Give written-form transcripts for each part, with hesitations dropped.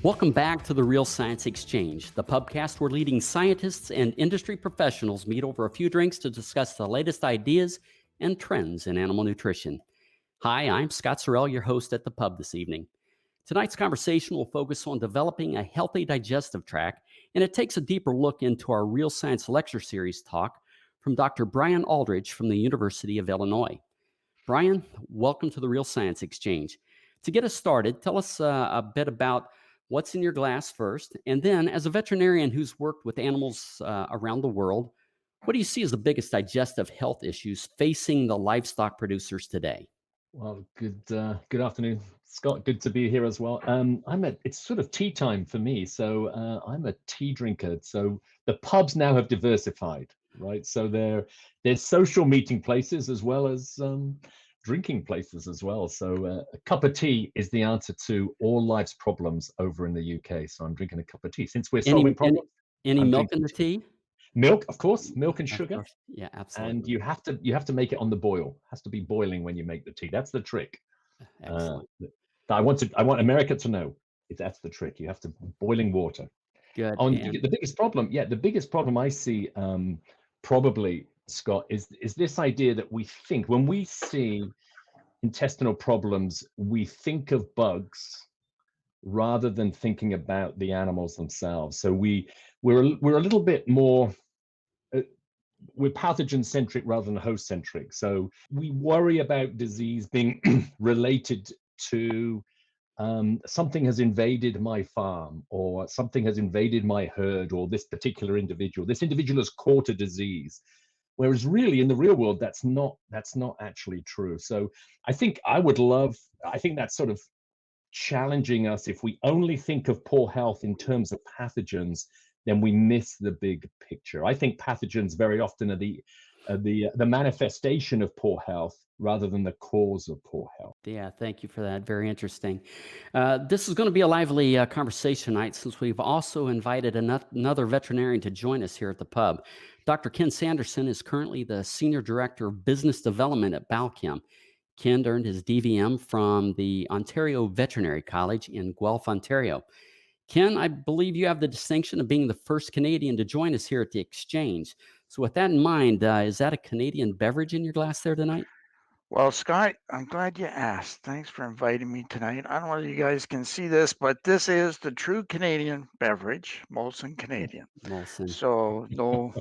Welcome back to the Real Science Exchange, the pubcast where leading scientists and industry professionals meet over a few drinks to discuss the latest ideas and trends in animal nutrition. Hi, I'm Scott Sorrell, your host at the pub this evening. Tonight's conversation will focus on developing a healthy digestive tract, and it takes a deeper look into our Real Science lecture series talk from Dr. Brian Aldridge from the University of Illinois. Brian, welcome to the Real Science Exchange. To get us started, tell us a bit about what's in your glass first, and then as a veterinarian who's worked with animals around the world, what do you see as the biggest digestive health issues facing the livestock producers today? Well, good afternoon, Scott. Good to be here as well. It's sort of tea time for me, so I'm a tea drinker. So the pubs now have diversified, right? So there's social meeting places as well as drinking places as well. So a cup of tea is the answer to all life's problems over in the UK. So I'm drinking a cup of tea. Since we're Any solving any, problems, any I'm milk in drinking the tea. tea? Milk, of course, milk and Of sugar. course. Yeah, And absolutely. you have to make it on the boil. It has to be boiling when you make the tea. That's the trick. Uh, Excellent. I want America to know that's the trick. You have to boiling water. Good. On And the biggest problem I see, probably, Scott, is this idea that we think when we see intestinal problems, we think of bugs rather than thinking about the animals themselves. So we're a little bit more. uh, we're pathogen centric rather than host centric. So we worry about disease being related to something has invaded my farm, or something has invaded my herd, or this particular individual. This individual has caught a disease. Whereas really in the real world, that's not actually true. So I think that's sort of challenging us. If we only think of poor health in terms of pathogens, then we miss the big picture. I think pathogens very often are the manifestation of poor health rather than the cause of poor health. yeah, thank you for that. Very interesting. This is going to be a lively conversation tonight since we've also invited another veterinarian to join us here at the pub. Dr. Ken Sanderson is currently the Senior Director of Business Development at Balchem. Ken earned his DVM from the Ontario Veterinary College in Guelph, Ontario. Ken, I believe you have the distinction of being the first Canadian to join us here at the Exchange. So, with that in mind, is that a Canadian beverage in your glass there tonight? Well, Scott, I'm glad you asked. Thanks for inviting me tonight. I don't know whether you guys can see this, but this is the true Canadian beverage, Molson Canadian. Molson. So no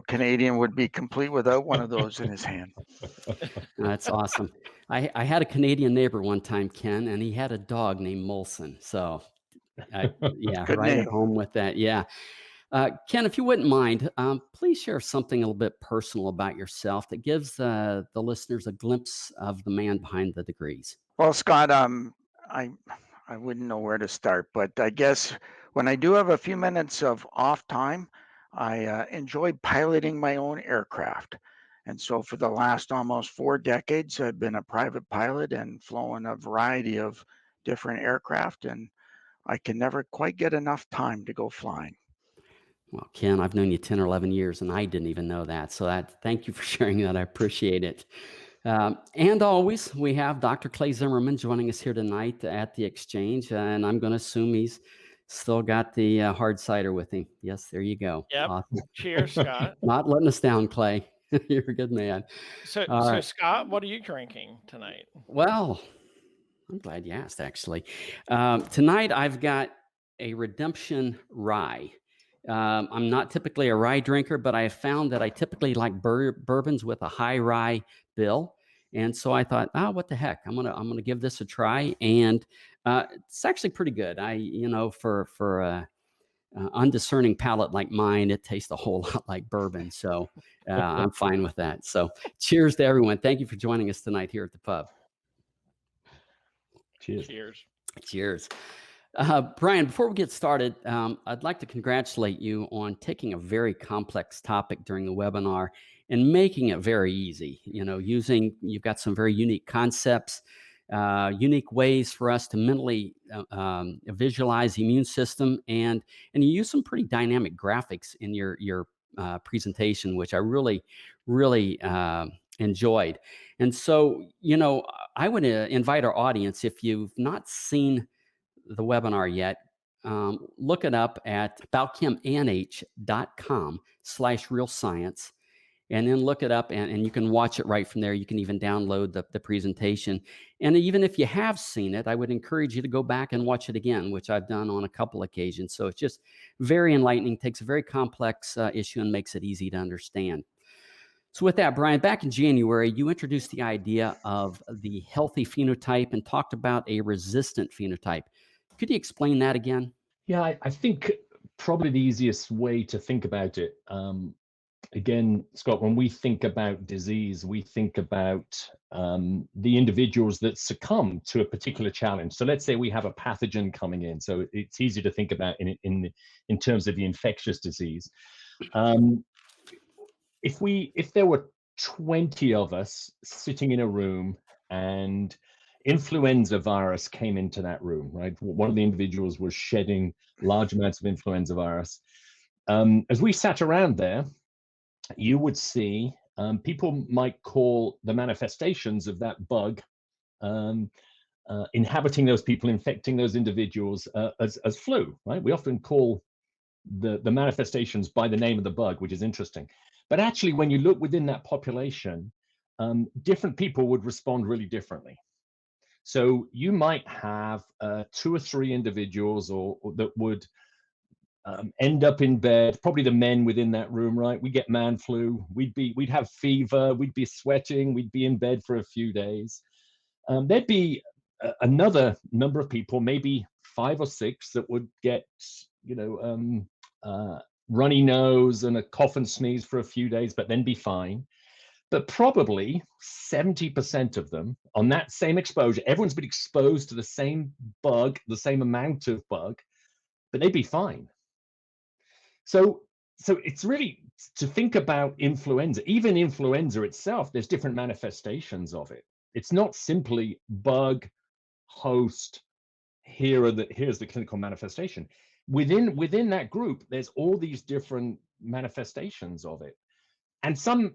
Canadian would be complete without one of those in his hand. That's awesome. I had a Canadian neighbor one time, Ken, and he had a dog named Molson. So, yeah, Good right at name. home with that. Yeah. Ken, if you wouldn't mind, please share something a little bit personal about yourself that gives the listeners a glimpse of the man behind the degrees. Well, Scott, I I wouldn't know where to start, but I guess when I do have a few minutes of off time, I enjoy piloting my own aircraft. And so for the last almost 4 decades, I've been a private pilot and flown a variety of different aircraft, and I can never quite get enough time to go flying. Well, Ken, I've known you 10 or 11 years, and I didn't even know that. So thank you for sharing that. I appreciate it. And always, we have Dr. Clay Zimmerman joining us here tonight at the Exchange, and I'm going to assume he's still got the hard cider with him. Yes, there you go. Yep. Awesome. Cheers, Scott. Not letting us down, Clay. You're a good man. So, All so right. Scott, what are you drinking tonight? Well, I'm glad you asked, actually. Tonight, I've got a Redemption Rye. I'm not typically a rye drinker, but I have found that I typically like bourbons with a high rye bill. And so I thought, what the heck? I'm gonna give this a try, and it's actually pretty good. For undiscerning palate like mine, it tastes a whole lot like bourbon. So I'm fine with that. So cheers to everyone. Thank you for joining us tonight here at the pub. Cheers. Cheers. Cheers. Brian, before we get started, I'd like to congratulate you on taking a very complex topic during the webinar and making it very easy. You've got some very unique concepts, unique ways for us to mentally visualize the immune system, and you use some pretty dynamic graphics in your presentation, which I really, really enjoyed. And so, I would invite our audience, if you've not seen the webinar yet, look it up at balchemanh.com/real science. And then look it up and you can watch it right from there. You can even download the presentation. And even if you have seen it, I would encourage you to go back and watch it again, which I've done on a couple occasions. So it's just very enlightening, takes a very complex issue and makes it easy to understand. So with that, Brian, back in January, you introduced the idea of the healthy phenotype and talked about a resistant phenotype. Could you explain that again? Yeah, I think probably the easiest way to think about it, again, Scott, when we think about disease, we think about the individuals that succumb to a particular challenge. So let's say we have a pathogen coming in. So it's easy to think about in terms of the infectious disease. If there were 20 of us sitting in a room and influenza virus came into that room, right? One of the individuals was shedding large amounts of influenza virus. As we sat around there, you would see people might call the manifestations of that bug inhabiting those people, infecting those individuals as flu, right? We often call the manifestations by the name of the bug, which is interesting. But actually, when you look within that population, different people would respond really differently. So you might have 2 or 3 individuals or that would end up in bed, probably the men within that room, right? We get man flu, we'd have fever, we'd be sweating, we'd be in bed for a few days. There'd be another number of people, maybe 5 or 6, that would get, runny nose and a cough and sneeze for a few days, but then be fine. But probably 70% of them on that same exposure, everyone's been exposed to the same bug, the same amount of bug, but they'd be fine. So it's really to think about influenza. Even influenza itself, there's different manifestations of it. It's not simply bug, host, here's the clinical manifestation. Within that group, there's all these different manifestations of it. And some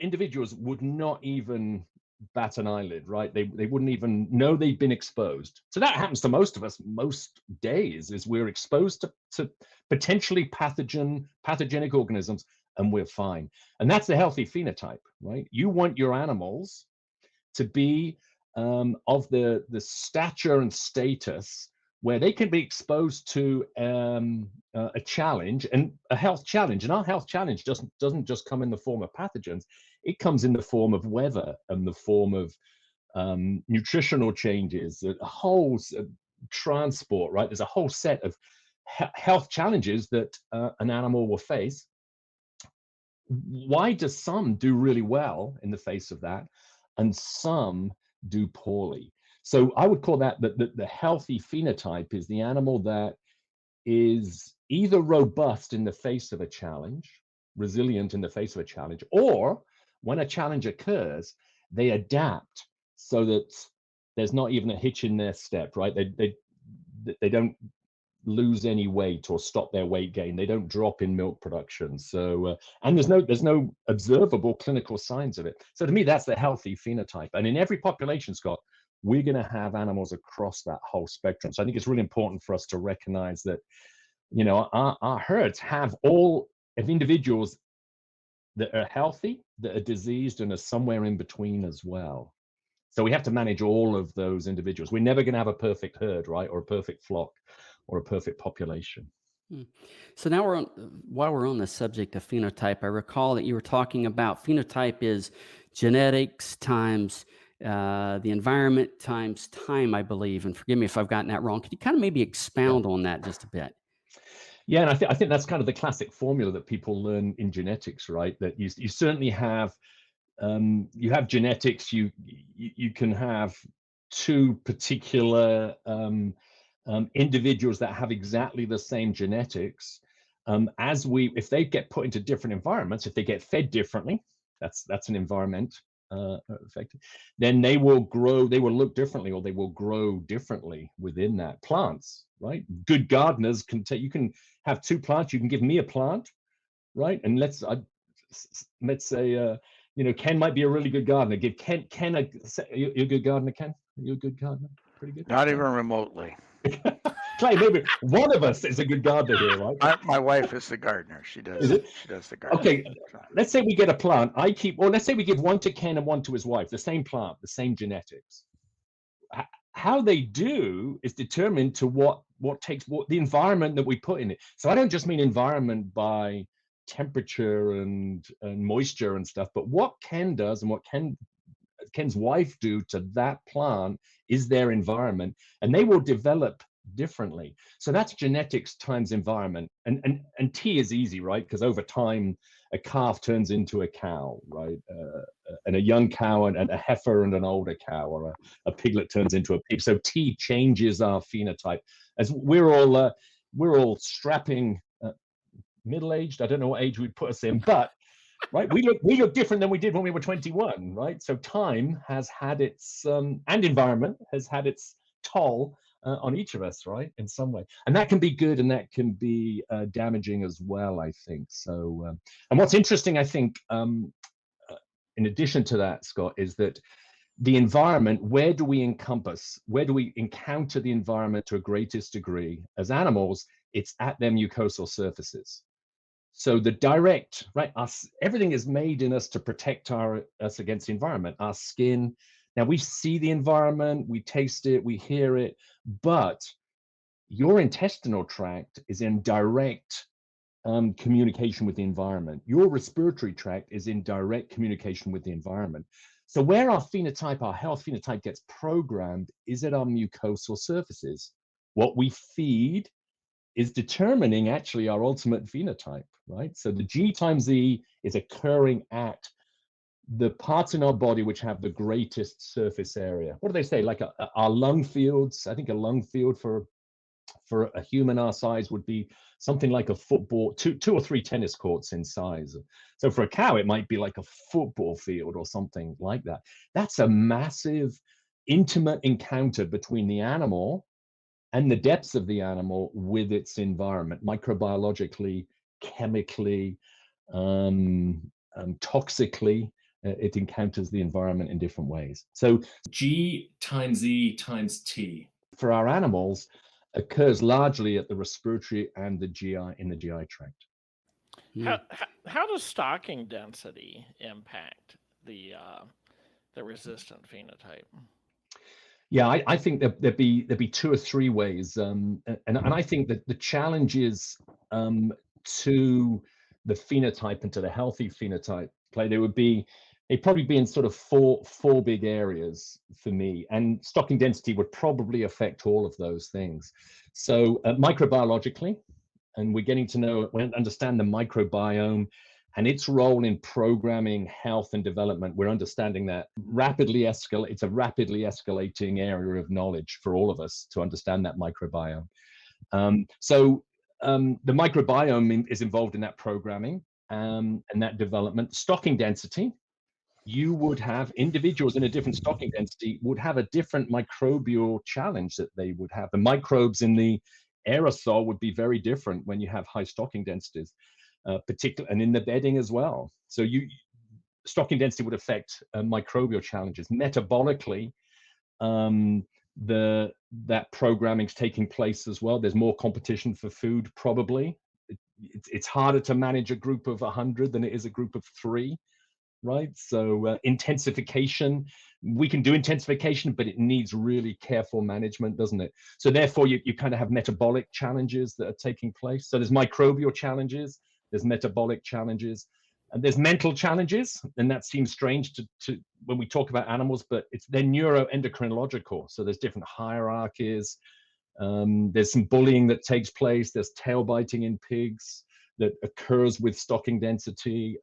individuals would not even bat an eyelid, right? They wouldn't even know they've been exposed. So that happens to most of us most days, is we're exposed to potentially pathogenic organisms and we're fine. And that's the healthy phenotype, right? You want your animals to be of the stature and status where they can be exposed to a challenge and a health challenge. And our health challenge doesn't just come in the form of pathogens. It comes in the form of weather and the form of nutritional changes, a whole transport, right? There's a whole set of health challenges that an animal will face. Why do some do really well in the face of that and some do poorly? So I would call that the healthy phenotype is the animal that is either robust in the face of a challenge, resilient in the face of a challenge, or when a challenge occurs, they adapt so that there's not even a hitch in their step, right? They don't lose any weight or stop their weight gain. They don't drop in milk production. So and there's no observable clinical signs of it. So to me, that's the healthy phenotype. And in every population, Scott, we're going to have animals across that whole spectrum. So I think it's really important for us to recognize that, our herds have all of individuals that are healthy, that are diseased, and are somewhere in between as well. So we have to manage all of those individuals. We're never going to have a perfect herd, right? Or a perfect flock or a perfect population. So now while we're on the subject of phenotype, I recall that you were talking about phenotype is genetics times the environment times time, I believe. And forgive me if I've gotten that wrong. Could you kind of maybe expound on that just a bit? Yeah, and I think that's kind of the classic formula that people learn in genetics, right? That you certainly have genetics. You can have 2 particular individuals that have exactly the same genetics. If they get put into different environments, if they get fed differently, that's an environment effect, then they will look differently, or they will grow differently within that. Plants, right? Good gardeners you can have 2 plants. You can give me a plant, right? And let's say Ken might be a really good gardener. Give Ken you're a good gardener, Ken? Are you a good gardener? Pretty good? Not even remotely. Clay, maybe one of us is a good gardener here, right? My wife is the gardener. She Is it? does the gardening. Okay, let's say we get a plant. Or let's say we give one to Ken and one to his wife, the same plant, the same genetics. How they do is determined to what the environment that we put in it. So I don't just mean environment by temperature and moisture and stuff, but what Ken does and what Ken's wife do to that plant is their environment, and they will develop differently. So that's genetics times environment, and T is easy, right? Because over time a calf turns into a cow, right? And a young cow and a heifer and an older cow, or a piglet turns into a pig. So T changes our phenotype as we're all strapping, middle-aged. I don't know what age we'd put us in, but right, we look different than we did when we were 21, right? So time has had its and environment has had its toll on each of us, right, in some way, and that can be good and that can be damaging as well, I think. So and what's interesting, I think, in addition to that, Scott, is that the environment, where do we encounter the environment to a greatest degree as animals? It's at their mucosal surfaces. So the direct, right, everything is made in us to protect us against the environment, our skin. Now we see the environment, we taste it, we hear it, but your intestinal tract is in direct communication with the environment. Your respiratory tract is in direct communication with the environment. So where our phenotype, our health phenotype gets programmed is at our mucosal surfaces. What we feed is determining actually our ultimate phenotype, right? So the G times E is occurring at the parts in our body which have the greatest surface area. What do they say? Like our lung fields. I think a lung field for a human our size would be something like a football, two or three tennis courts in size. So for a cow, it might be like a football field or something like that. That's a massive, intimate encounter between the animal and the depths of the animal with its environment, microbiologically, chemically, toxically. It encounters the environment in different ways. So G times E times T for our animals occurs largely at the respiratory and the GI in the GI tract. How does stocking density impact the resistant phenotype? Yeah, I think there'd be two or three ways, and I think that the challenges to the phenotype and to the healthy phenotype play, they'd probably be in sort of four big areas for me, and stocking density would probably affect all of those things. So microbiologically, and we're getting to know, understand the microbiome and its role in programming health and development. We're understanding that it's a rapidly escalating area of knowledge for all of us to understand that microbiome. So the microbiome is involved in that programming and that development. Stocking density, you would have individuals in a different stocking density would have a different microbial challenge that they would have. The microbes in the aerosol would be very different when you have high stocking densities. And in the bedding as well. So stocking density would affect microbial challenges. Metabolically, that programming is taking place as well. There's more competition for food, probably. It's harder to manage a group of 100 than it is a group of 3, right? So intensification, we can do intensification, but it needs really careful management, doesn't it? So therefore, you kind of have metabolic challenges that are taking place. So there's microbial challenges, there's metabolic challenges, and there's mental challenges. And that seems strange to when we talk about animals, but they're neuroendocrinological. So there's different hierarchies. There's some bullying that takes place. There's tail biting in pigs that occurs with stocking density.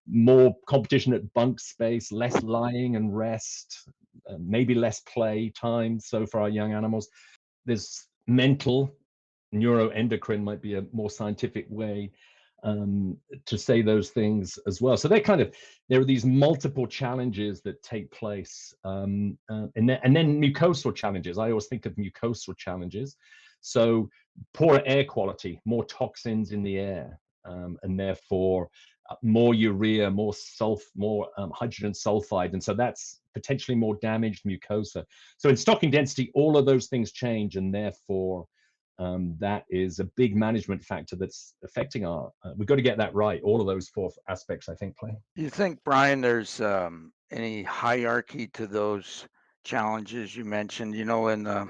More competition at bunk space, less lying and rest, maybe less play time. So for our young animals, there's mental, neuroendocrine might be a more scientific way to say those things as well. So there are these multiple challenges that take place, and then mucosal challenges. I always think of mucosal challenges. So poor air quality, more toxins in the air, and therefore more urea, more hydrogen sulfide, and so that's potentially more damaged mucosa. So in stocking density, all of those things change, and therefore that is a big management factor that's affecting our, we've got to get that right. All of those four aspects, I think, play. Do you think, Brian, there's any hierarchy to those challenges you mentioned? You know, in the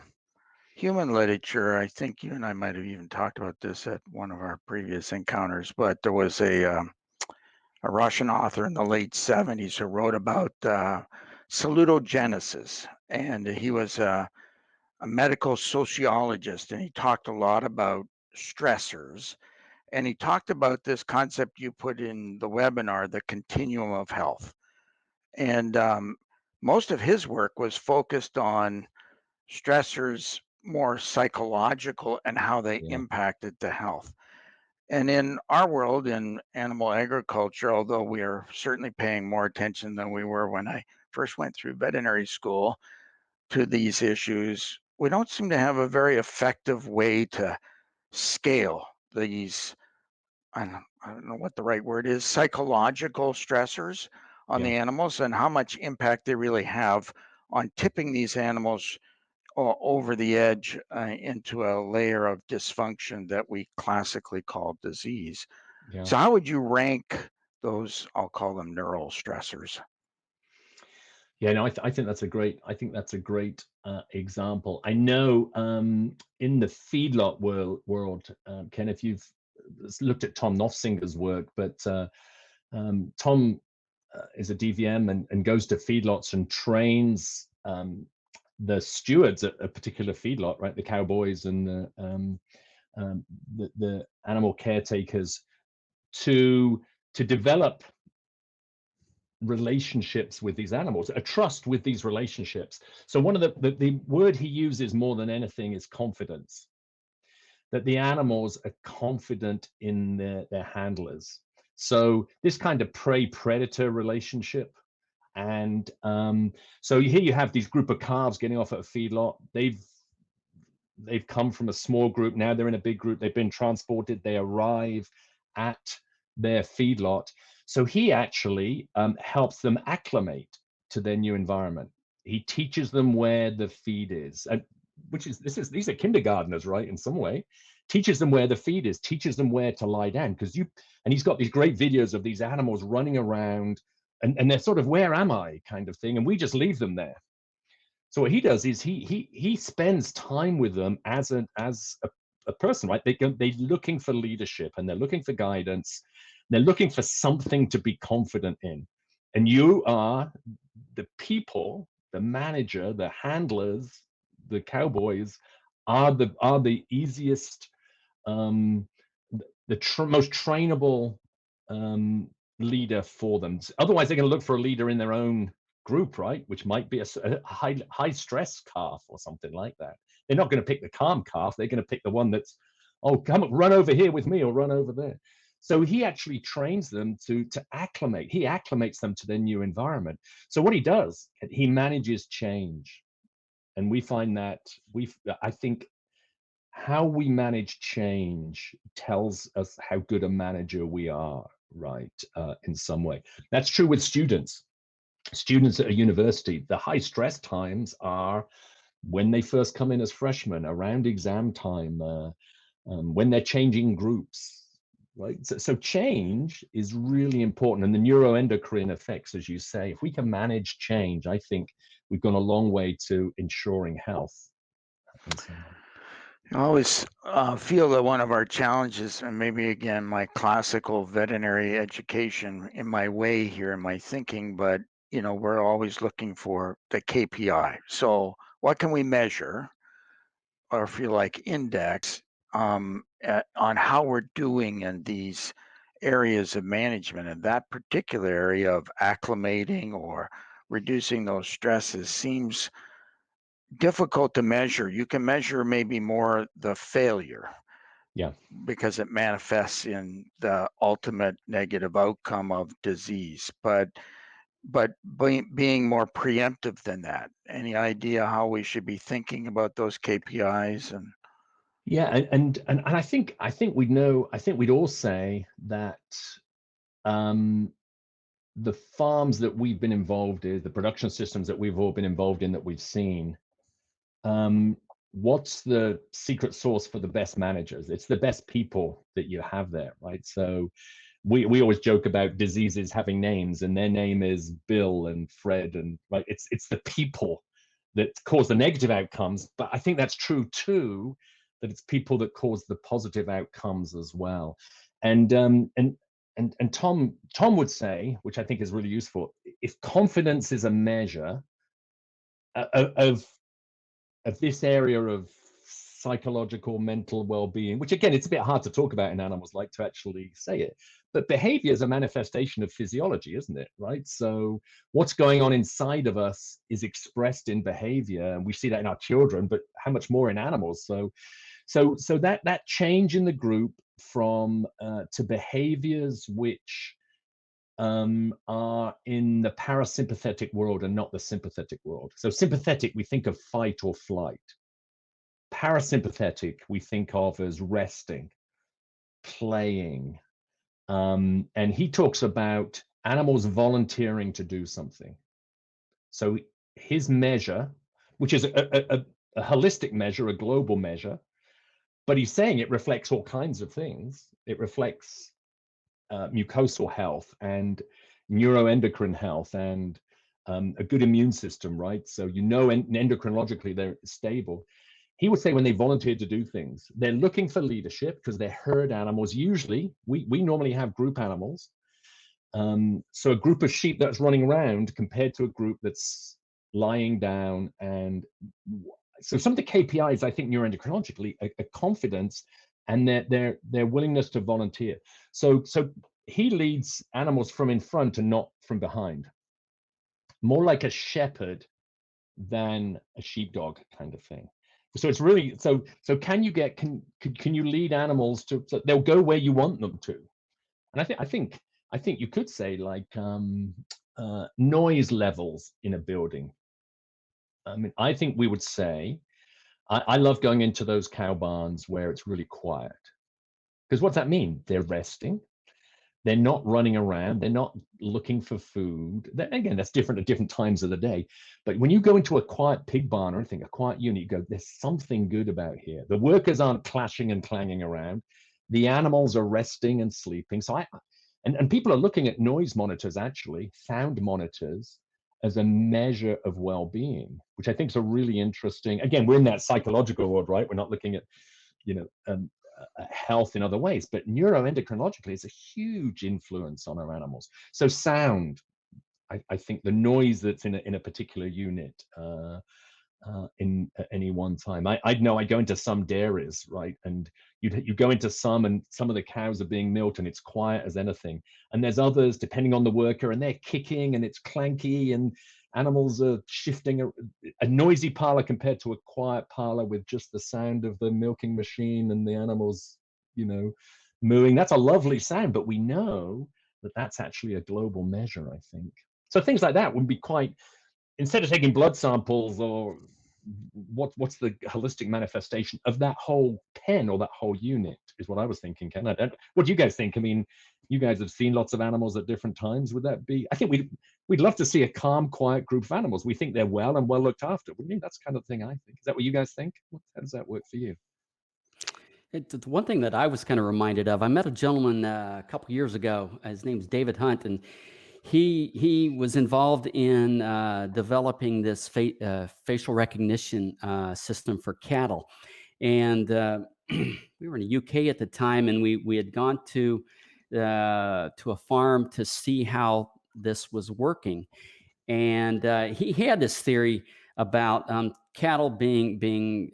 human literature, I think you and I might have even talked about this at one of our previous encounters, but there was a Russian author in the late 70s who wrote about salutogenesis, and he was a medical sociologist, and he talked a lot about stressors, and he talked about this concept you put in the webinar, the continuum of health. And most of his work was focused on stressors, more psychological, and how they impacted the health. And in our world, in animal agriculture, although we are certainly paying more attention than we were when I first went through veterinary school to these issues, we don't seem to have a very effective way to scale these, I don't know what the right word is, psychological stressors on the animals and how much impact they really have on tipping these animals over the edge into a layer of dysfunction that we classically call disease. So how would you rank those, I'll call them neural stressors? Yeah, no, I think that's a great. I think that's a great example. I know in the feedlot world, Ken, if you've looked at Tom Nofsinger's work, but Tom is a DVM and goes to feedlots and trains the stewards at a particular feedlot, right? The cowboys and the animal caretakers to develop relationships with these animals, a trust with these relationships. So one of the word he uses more than anything is confidence, that the animals are confident in their handlers. So this kind of prey-predator relationship. And so here you have these group of calves getting off at a feedlot. They've come from a small group, now they're in a big group, they've been transported, they arrive at their feedlot. So he actually helps them acclimate to their new environment. He teaches them where the feed is, and these are kindergartners, right? In some way, teaches them where the feed is, teaches them where to lie down. And he's got these great videos of these animals running around, and they're sort of, where am I kind of thing, and we just leave them there. So what he does is he spends time with them as a person, right? They're looking for leadership and they're looking for guidance. They're looking for something to be confident in. And you are the people, the manager, the handlers, the cowboys are the easiest, most trainable leader for them. Otherwise, they're going to look for a leader in their own group, right? Which might be a high stress calf or something like that. They're not going to pick the calm calf. They're going to pick the one that's, oh, come run over here with me or run over there. So he actually trains them to acclimate. He acclimates them to their new environment. So what he does, he manages change. And we find that I think how we manage change tells us how good a manager we are, right? In some way. That's true with students. Students at a university, the high stress times are when they first come in as freshmen, around exam time, when they're changing groups, right? So change is really important. And the neuroendocrine effects, as you say, if we can manage change, I think we've gone a long way to ensuring health. I always feel that one of our challenges, and maybe again, my classical veterinary education in my way here in my thinking, but we're always looking for the KPI. So what can we measure, or if you like, index on how we're doing in these areas of management, and that particular area of acclimating or reducing those stresses seems difficult to measure. You can measure maybe more the failure, because it manifests in the ultimate negative outcome of disease, but being more preemptive than that. Any idea how we should be thinking about those KPIs? And and I think we'd know. I think we'd all say that the farms that we've been involved in, the production systems that we've all been involved in, that we've seen, what's the secret sauce for the best managers? It's the best people that you have there, right? So we always joke about diseases having names, and their name is Bill and Fred, and right, it's the people that cause the negative outcomes. But I think that's true too, that it's people that cause the positive outcomes as well. And Tom would say, which I think is really useful, if confidence is a measure of this area of psychological, mental well-being, which again, it's a bit hard to talk about in animals, like to actually say it, but behavior is a manifestation of physiology, isn't it? Right? So what's going on inside of us is expressed in behavior, and we see that in our children, but how much more in animals? So that change in the group from to behaviors which are in the parasympathetic world and not the sympathetic world. So sympathetic, we think of fight or flight. Parasympathetic, we think of as resting, playing. And he talks about animals volunteering to do something. So his measure, which is a holistic measure, a global measure, but he's saying it reflects all kinds of things. It reflects mucosal health and neuroendocrine health and a good immune system, right? So endocrinologically they're stable. He would say when they volunteer to do things, they're looking for leadership because they're herd animals. Usually, we normally have group animals. So a group of sheep that's running around compared to a group that's lying down. And so some of the KPIs, I think neuroendocrinologically, are confidence and their willingness to volunteer. So he leads animals from in front and not from behind, more like a shepherd than a sheepdog kind of thing. So it's really so can you lead animals to, so they'll go where you want them to? And I think you could say like noise levels in a building. I mean, I think we would say I love going into those cow barns where it's really quiet, because what's that mean? They're resting. They're not running around. They're not looking for food. Again, that's different at different times of the day. But when you go into a quiet pig barn or anything, a quiet unit, you go, there's something good about here. The workers aren't clashing and clanging around. The animals are resting and sleeping. So and people are looking at noise monitors, actually, sound monitors, as a measure of well-being, which I think is a really interesting. Again, we're in that psychological world, right? We're not looking at, health in other ways, but neuroendocrinologically is a huge influence on our animals. So sound, I think the noise that's in a particular unit in at any one time. I know I go into some dairies, right, and you go into some, and some of the cows are being milked and it's quiet as anything, and there's others depending on the worker and they're kicking and it's clanky and animals are shifting. A noisy parlor compared to a quiet parlor with just the sound of the milking machine and the animals, mooing. That's a lovely sound, but we know that that's actually a global measure, I think. So things like that would be quite, instead of taking blood samples or what's the holistic manifestation of that whole pen or that whole unit is what I was thinking, Ken. What do you guys think? I mean, you guys have seen lots of animals at different times. Would that be, I think we'd love to see a calm, quiet group of animals. We think they're well and well looked after. Wouldn't you? That's the kind of thing I think. Is that what you guys think? How does that work for you? It's one thing that I was kind of reminded of. I met a gentleman a couple years ago. His name's David Hunt, and he was involved in developing this facial recognition system for cattle. And we were in the UK at the time, and we had gone to a farm to see how this was working. And he had this theory about cattle being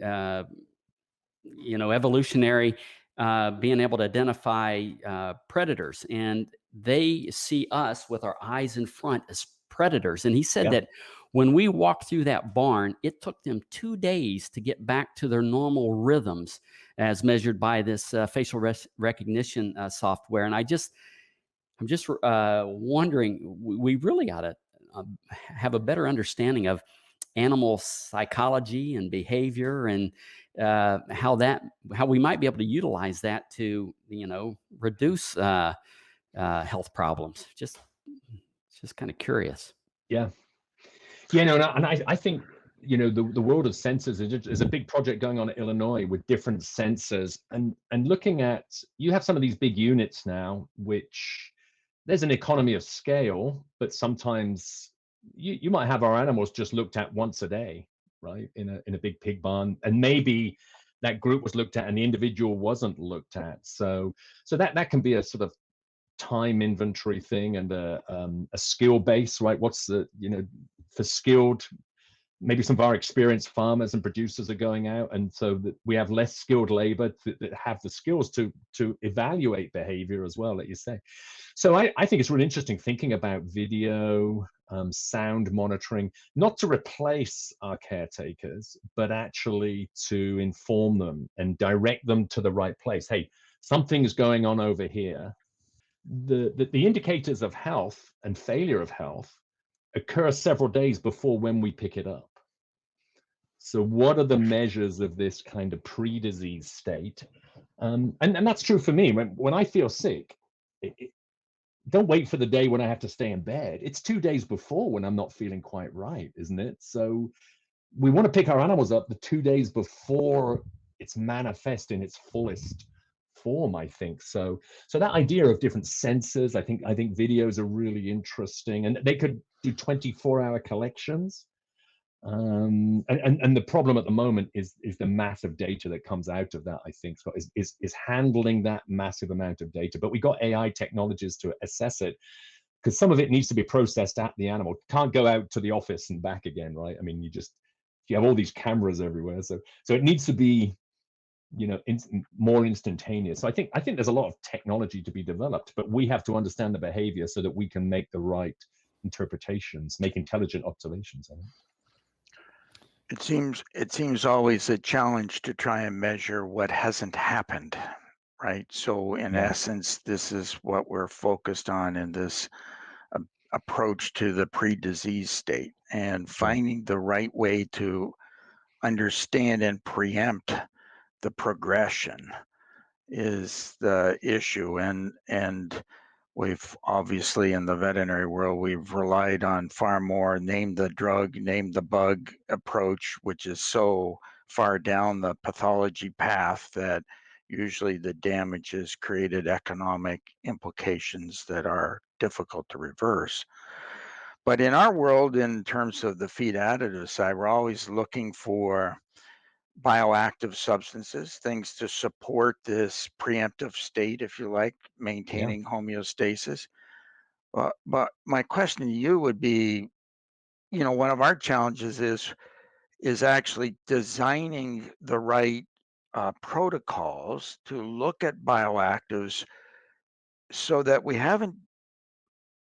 evolutionary, being able to identify predators, and they see us with our eyes in front as predators. And he said that when we walked through that barn, it took them 2 days to get back to their normal rhythms as measured by this facial recognition software. And I'm just wondering, we really ought to have a better understanding of animal psychology and behavior, and how we might be able to utilize that to reduce health problems. Just kind of curious. Yeah. And I think the world of sensors is a big project going on at Illinois with different sensors and looking at, you have some of these big units now, which there's an economy of scale, but sometimes you might have our animals just looked at once a day, right? In a big pig barn, and maybe that group was looked at and the individual wasn't looked at. So that can be a sort of time inventory thing and a skill base, right? What's the, for skilled, maybe some of our experienced farmers and producers are going out, and so that we have less skilled labor that have the skills to evaluate behavior as well, like you say. So I think it's really interesting thinking about video, sound monitoring, not to replace our caretakers, but actually to inform them and direct them to the right place. Hey, something's going on over here. The indicators of health and failure of health occur several days before when we pick it up. So what are the measures of this kind of pre-disease state? And that's true for me. When I feel sick, don't wait for the day when I have to stay in bed. It's 2 days before when I'm not feeling quite right, isn't it? So we want to pick our animals up the 2 days before it's manifest in its fullest form, I think. So that idea of different sensors, I think videos are really interesting, and they could do 24-hour collections. And the problem at the moment is the massive data that comes out of that, I think, Scott, is handling that massive amount of data. But we got AI technologies to assess it, because some of it needs to be processed at the animal. Can't go out to the office and back again, right? I mean, you have all these cameras everywhere, so it needs to be, more instantaneous. So I think there's a lot of technology to be developed, but we have to understand the behavior so that we can make the right interpretations, make intelligent observations. I think. It seems always a challenge to try and measure what hasn't happened, right? So in essence, this is what we're focused on in this approach to the pre-disease state, and finding the right way to understand and preempt the progression is the issue. And we've obviously, in the veterinary world, we've relied on far more name the drug, name the bug approach, which is so far down the pathology path that usually the damage has created economic implications that are difficult to reverse. But in our world, in terms of the feed additive side, we're always looking for bioactive substances, things to support this preemptive state, if you like, maintaining homeostasis. But my question to you would be, one of our challenges is actually designing the right protocols to look at bioactives so that we haven't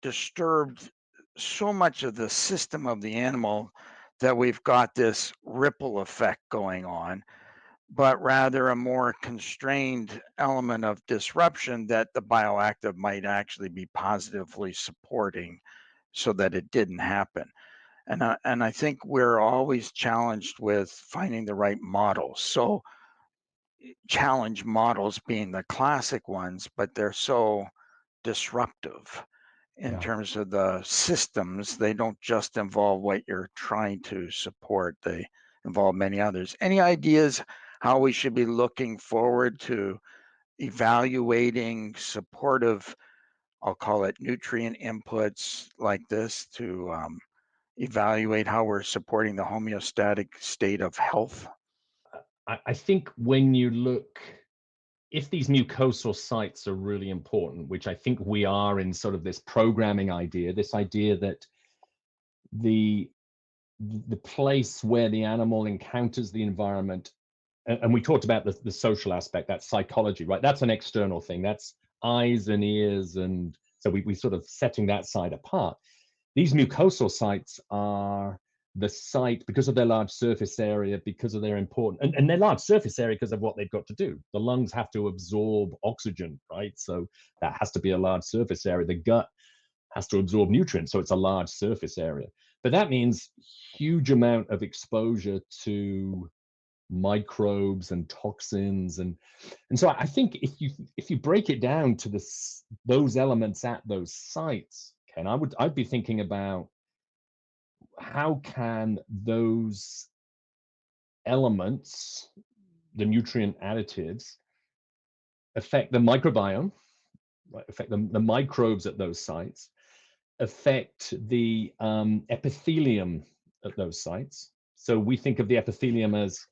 disturbed so much of the system of the animal that we've got this ripple effect going on, but rather a more constrained element of disruption that the bioactive might actually be positively supporting so that it didn't happen. And I think we're always challenged with finding the right models. So challenge models being the classic ones, but they're so disruptive in terms of the systems. They don't just involve what you're trying to support, they involve many others. Any ideas how we should be looking forward to evaluating supportive, I'll call it nutrient inputs like this, to evaluate how we're supporting the homeostatic state of health? I think when you look, if these mucosal sites are really important, which I think we are in sort of this programming idea, this idea that the place where the animal encounters the environment, and we talked about the social aspect, that psychology, right? That's an external thing. That's eyes and ears, and so we sort of setting that side apart. These mucosal sites are the site, because of their large surface area, because of their important, and their large surface area because of what they've got to do. The lungs have to absorb oxygen, right? So that has to be a large surface area. The gut has to absorb nutrients, so it's a large surface area. But that means huge amount of exposure to microbes and toxins, and so I think if you break it down to those elements at those sites, Ken, I'd be thinking about how can those elements, the nutrient additives, affect the microbiome, right? Affect the microbes at those sites, affect the epithelium at those sites. So we think of the epithelium as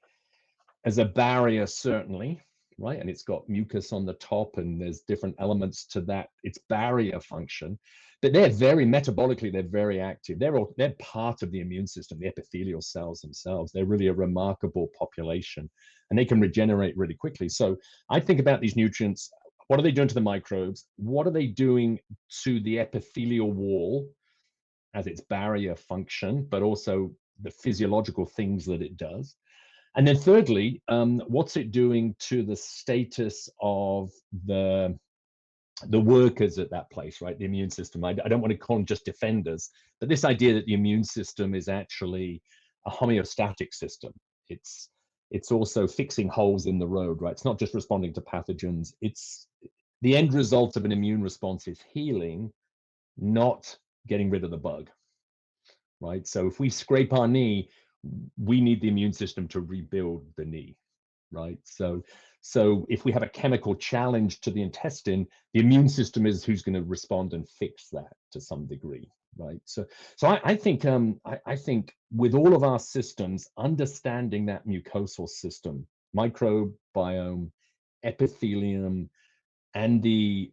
a barrier, certainly, right? And it's got mucus on the top, and there's different elements to that, its barrier function. But they're very metabolically, they're very active. They're part of the immune system, the epithelial cells themselves. They're really a remarkable population, and they can regenerate really quickly. So I think about these nutrients. What are they doing to the microbes? What are they doing to the epithelial wall as its barrier function, but also the physiological things that it does? And then thirdly, what's it doing to the status of the workers at that place, right? The immune system. I don't want to call them just defenders, but this idea that the immune system is actually a homeostatic system. It's also fixing holes in the road, right? It's not just responding to pathogens. It's the end result of an immune response is healing, not getting rid of the bug, right? So if we scrape our knee, we need the immune system to rebuild the knee, right? So if we have a chemical challenge to the intestine, the immune system is who's going to respond and fix that to some degree, right? So I think I think with all of our systems, understanding that mucosal system, microbiome, epithelium, and the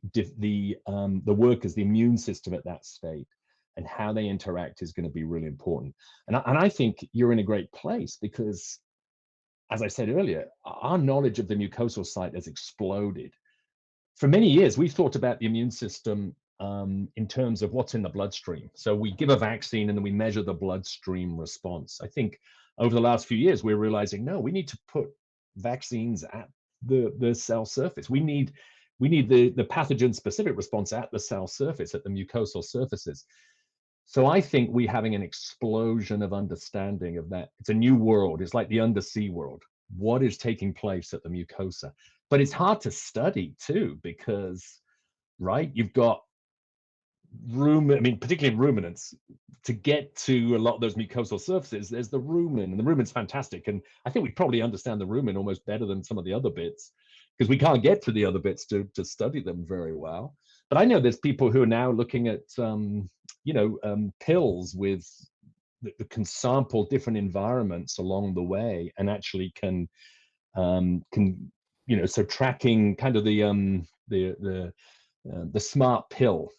workers, the immune system at that state, and how they interact is going to be really important. And I think you're in a great place because, as I said earlier, our knowledge of the mucosal site has exploded. For many years, we've thought about the immune system in terms of what's in the bloodstream. So we give a vaccine and then we measure the bloodstream response. I think over the last few years, we're realizing, no, we need to put vaccines at the cell surface. We need the pathogen specific response at the cell surface, at the mucosal surfaces. So I think we're having an explosion of understanding of that. It's a new world. It's like the undersea world. What is taking place at the mucosa? But it's hard to study too, because, right, you've got particularly in ruminants, to get to a lot of those mucosal surfaces, there's the rumen, and the rumen's fantastic. And I think we probably understand the rumen almost better than some of the other bits, because we can't get to the other bits to study them very well. But I know there's people who are now looking at pills with that can sample different environments along the way, and actually can so tracking kind of the smart pill,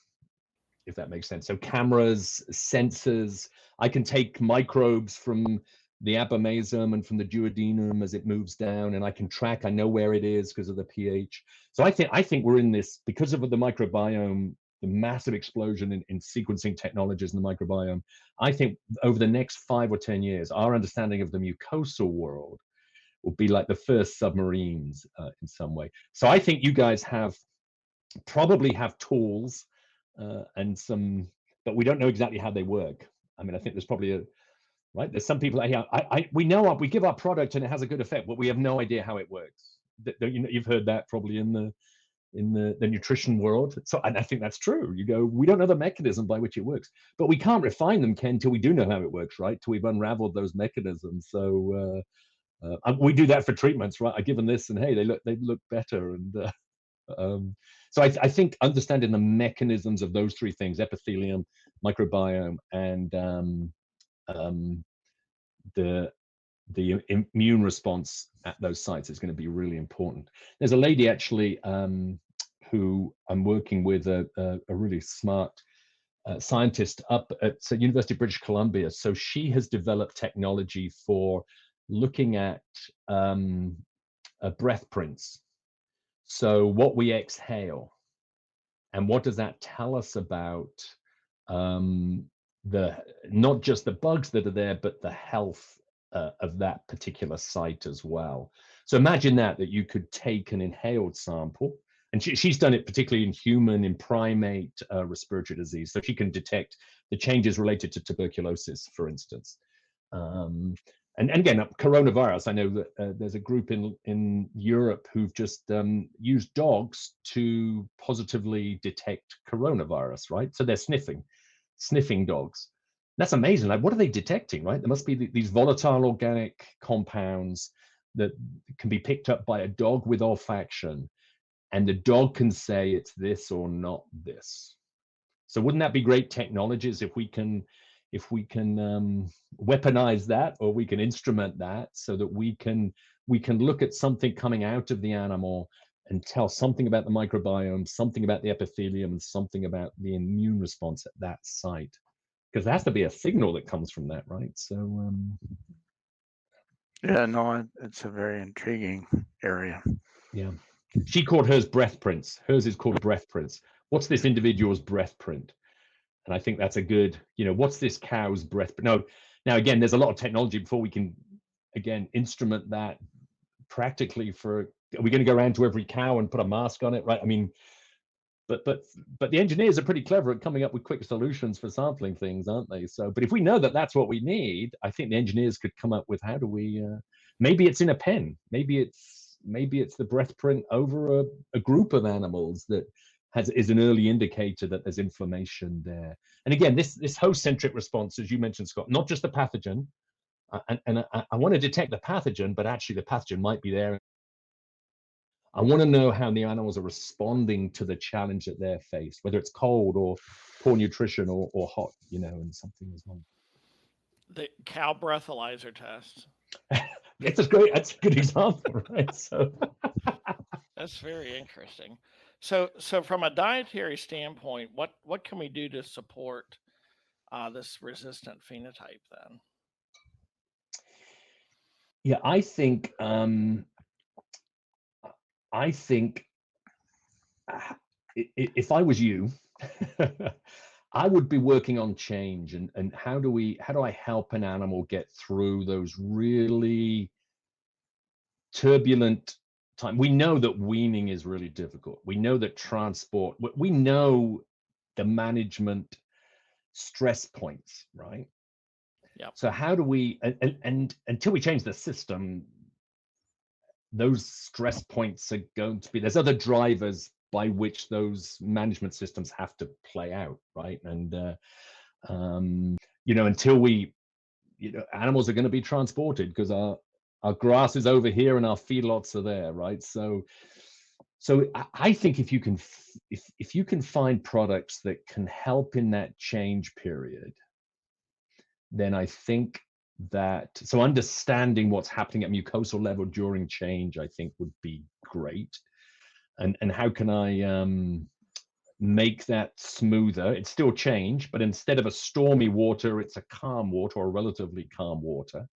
if that makes sense. So cameras, sensors. I can take microbes from the abomasum and from the duodenum as it moves down, and I can track. I know where it is because of the pH. So I think we're in this because of the microbiome, the massive explosion in sequencing technologies in the microbiome. I think over the next 5 or 10 years, our understanding of the mucosal world will be like the first submarines in some way. So I think you guys probably have tools and some, but we don't know exactly how they work. I mean, I think there's probably right. There's some people we know we give our product and it has a good effect, but we have no idea how it works. You've heard that probably in the nutrition world. So, and I think that's true. We don't know the mechanism by which it works, but we can't refine them, Ken, till we do know how it works, right? Till we've unraveled those mechanisms. So we do that for treatments, right? I give them this, and hey, they look better, and so I think understanding the mechanisms of those three things: epithelium, microbiome, and the immune response at those sites is going to be really important. There's a lady actually who I'm working with, a really smart scientist up at the University of British Columbia. So she has developed technology for looking at breath prints. So what we exhale, and what does that tell us about not just the bugs that are there, but the health of that particular site as well. So imagine that you could take an inhaled sample, and she's done it particularly in primate respiratory disease. So she can detect the changes related to tuberculosis, for instance. And again, coronavirus, I know that there's a group in Europe who've just used dogs to positively detect coronavirus, right? So they're sniffing dogs. That's amazing. Like, what are they detecting, right? There must be these volatile organic compounds that can be picked up by a dog with olfaction, and the dog can say it's this or not this. So wouldn't that be great technologies if we can weaponize that, or we can instrument that so that we can look at something coming out of the animal and tell something about the microbiome, something about the epithelium, and something about the immune response at that site, because there has to be a signal that comes from that, right? So yeah, no, it's a very intriguing area. yeah, she called hers breath prints. Hers is called breath prints. What's this individual's breath print? And I think that's a good, what's this cow's breath? No, now again, there's a lot of technology before we can, again, instrument that practically for, are we going to go around to every cow and put a mask on it, right? I mean, but the engineers are pretty clever at coming up with quick solutions for sampling things, aren't they? So, but if we know that that's what we need, I think the engineers could come up with, how do we, maybe it's in a pen, maybe it's the breath print over a group of animals that is an early indicator that there's inflammation there. And again, this host-centric response, as you mentioned, Scott, not just the pathogen, and I want to detect the pathogen, but actually the pathogen might be there. I want to know how the animals are responding to the challenge that they're faced, whether it's cold or poor nutrition or hot, and something as well. The cow breathalyzer test. That's a good example, right? So that's very interesting. So from a dietary standpoint, what can we do to support this resistant phenotype then? Yeah, I think if I was you, I would be working on change and how do I help an animal get through those really turbulent time. We know that weaning is really difficult. We know that transport, we know the management stress points, right? Yeah. So how do we, and until we change the system, those stress points are going to be, there's other drivers by which those management systems have to play out, right? And until we, animals are going to be transported because our grass is over here and our feedlots are there, right? So I think if you can find products that can help in that change period, then I think that, so understanding what's happening at mucosal level during change, I think would be great. And how can I make that smoother? It's still change, but instead of a stormy water, it's a calm water or a relatively calm water.